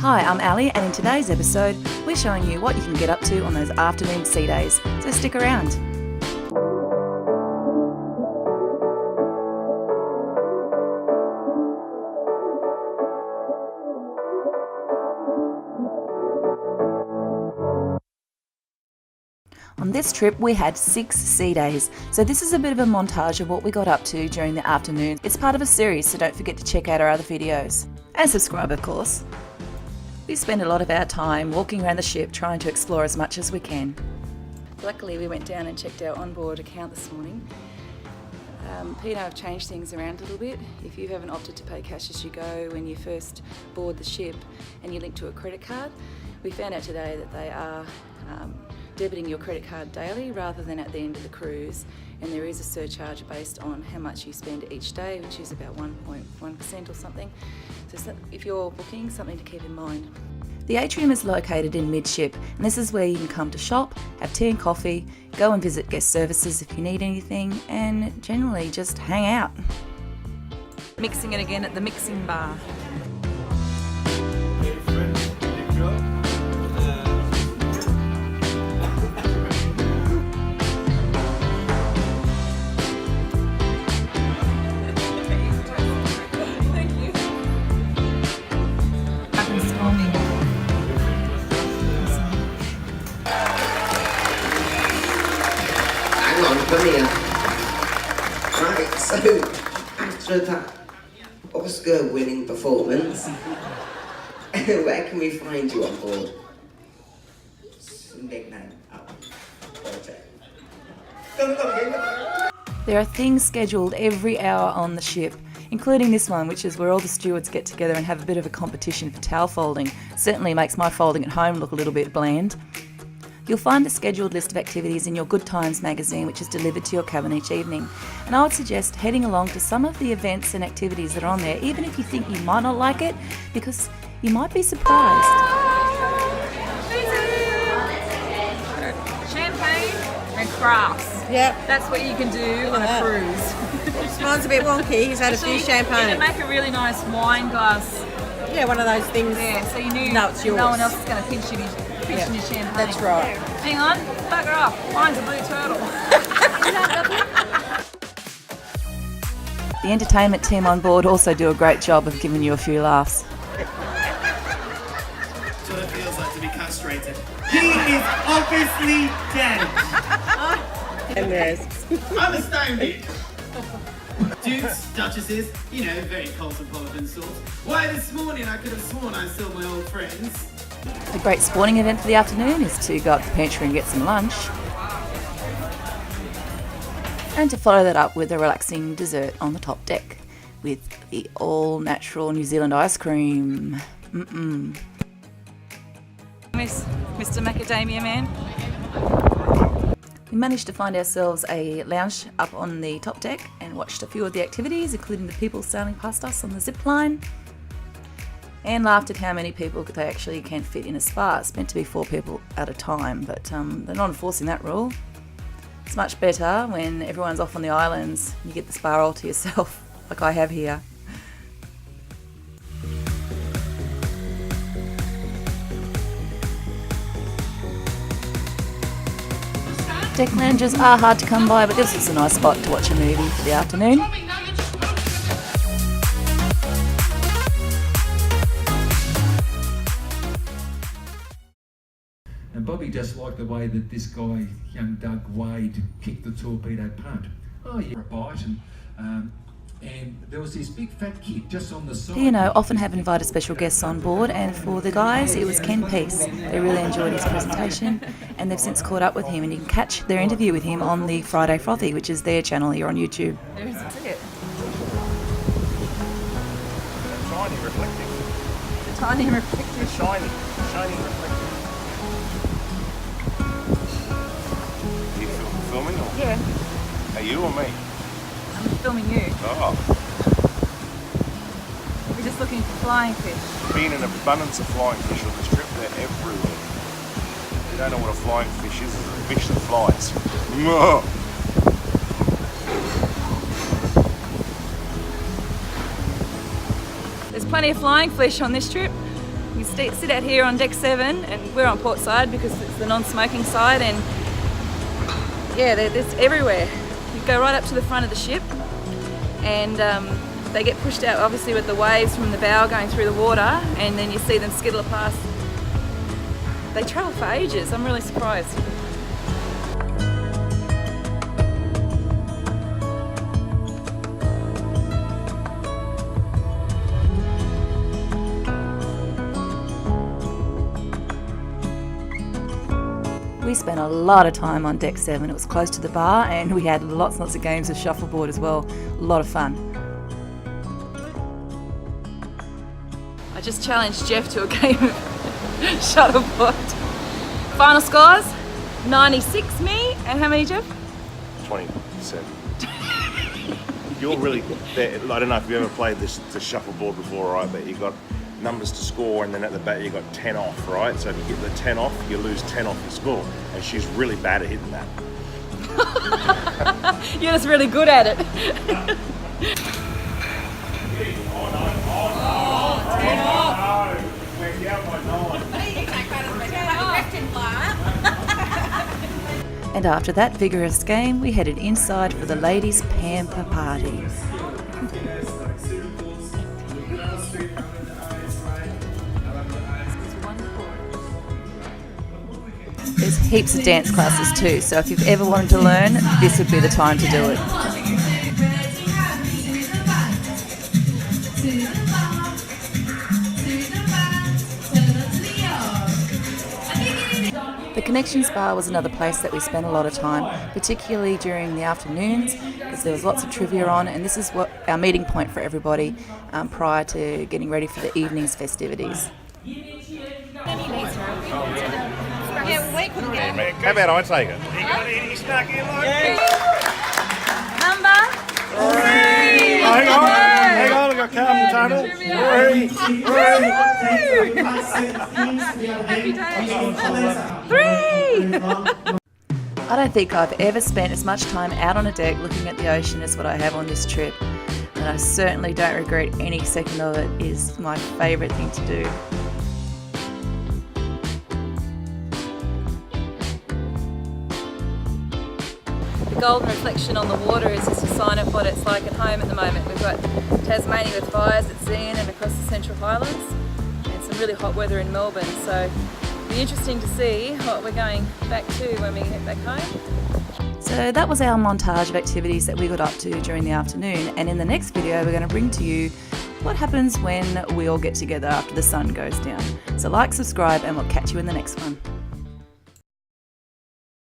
Hi, I'm Ali, and in today's episode, we're showing you what you can get up to on those afternoon sea days, so stick around. On this trip, we had 6 sea days, so this is a bit of a montage of what we got up to during the afternoon. It's part of a series, so don't forget to check out our other videos. And subscribe, of course. We spend a lot of our time walking around the ship trying to explore as much as we can. Luckily, we went down and checked our onboard account this morning. P&O have changed things around a little bit. If you haven't opted to pay cash as you go when you first board the ship and you link to a credit card, we found out today that they are debiting your credit card daily rather than at the end of the cruise, and there is a surcharge based on how much you spend each day, which is about 1.1% or something. So if you're booking, something to keep in mind. The Atrium is located in midship, and this is where you can come to shop, have tea and coffee, go and visit guest services if you need anything, and generally just hang out. Mixing it again at the mixing bar. Come here. Right, so after that Oscar-winning performance, where can we find you on board? Some nickname. There are things scheduled every hour on the ship, including this one, which is where all the stewards get together and have a bit of a competition for towel folding. Certainly makes my folding at home look a little bit bland. You'll find a scheduled list of activities in your Good Times magazine, which is delivered to your cabin each evening. And I would suggest heading along to some of the events and activities that are on there, even if you think you might not like it, because you might be surprised. Champagne and crafts. Yep. That's what you can do on a cruise. Mine's a bit wonky. He's had a few champagne. You can make a really nice wine glass. Yeah, one of those things. Yeah, so you knew No, it's yours. no one else is going to pinch in your champagne. That's right. Hang on, bugger off. Mine's a blue turtle. The entertainment team on board also do a great job of giving you a few laughs. That's what it feels like to be castrated. He is obviously dead. And there's. I'm astounded. Dukes, duchesses, very cosmopolitan sorts. Why this morning I could have sworn I saw my old friends. A great sporting event for the afternoon is to go up to the pantry and get some lunch. And to follow that up with a relaxing dessert on the top deck with the all-natural New Zealand ice cream. Mr. Macadamia Man. We managed to find ourselves a lounge up on the top deck and watched a few of the activities, including the people sailing past us on the Zipline, and laughed at how many people they actually can fit in a spa. It's meant to be 4 people at a time, but they're not enforcing that rule. It's much better when everyone's off on the islands and you get the spa all to yourself, like I have here. Deck lounges are hard to come by, but this is a nice spot to watch a movie for the afternoon. And Bobby just liked the way that this guy, young Doug Wade, kicked the torpedo punt. Oh, yeah, a bite, and there was this big fat kid just on the side. P&O often have invited special guests on board, and for the guys, it was Ken Peace. They really enjoyed his presentation, and they've since caught up with him, and you can catch their interview with him on the Friday Frothy, which is their channel here on YouTube. There's a ticket. Shiny reflective. The tiny reflective. Shiny reflective. Are you filming or? Yeah, Are you or me? I'm filming you. Oh. We're just looking for flying fish. Been an abundance of flying fish on this trip. They're everywhere. You don't know what a flying fish is. It's a fish that flies. There's plenty of flying fish on this trip. You sit out here on deck 7, and we're on port side because it's the non-smoking side, and yeah, it's everywhere. You go right up to the front of the ship, and they get pushed out obviously with the waves from the bow going through the water, and then you see them skittle past. They travel for ages. I'm really surprised. We spent a lot of time on deck 7. It was close to the bar, and we had lots and lots of games of shuffleboard as well. A lot of fun. I just challenged Jeff to a game of shuffleboard. Final scores, 96 me, and how many, Jeff? 20%. You're really there. I don't know if you've ever played the shuffleboard before, right? But you've got numbers to score, and then at the back you've got 10 off, right? So if you get the 10 off, you lose 10 off your score. And she's really bad at hitting that. You're just really good at it. And after that vigorous game, we headed inside for the ladies' pamper party. There's heaps of dance classes too, so if you've ever wanted to learn, this would be the time to do it. The Connections Bar was another place that we spent a lot of time, particularly during the afternoons, because there was lots of trivia on, and this is what our meeting point for everybody prior to getting ready for the evening's festivities. How about I take it? Number 3. Hang on, I've got carbon tunnel. 3. I don't think I've ever spent as much time out on a deck looking at the ocean as what I have on this trip, and I certainly don't regret any second of it. It is my favourite thing to do. The golden reflection on the water is just a sign of what it's like at home at the moment. We've got Tasmania with fires at Zen and across the Central Highlands, and some really hot weather in Melbourne, so it'll be interesting to see what we're going back to when we get back home. So that was our montage of activities that we got up to during the afternoon, and in the next video we're going to bring to you what happens when we all get together after the sun goes down. So like, subscribe, and we'll catch you in the next one.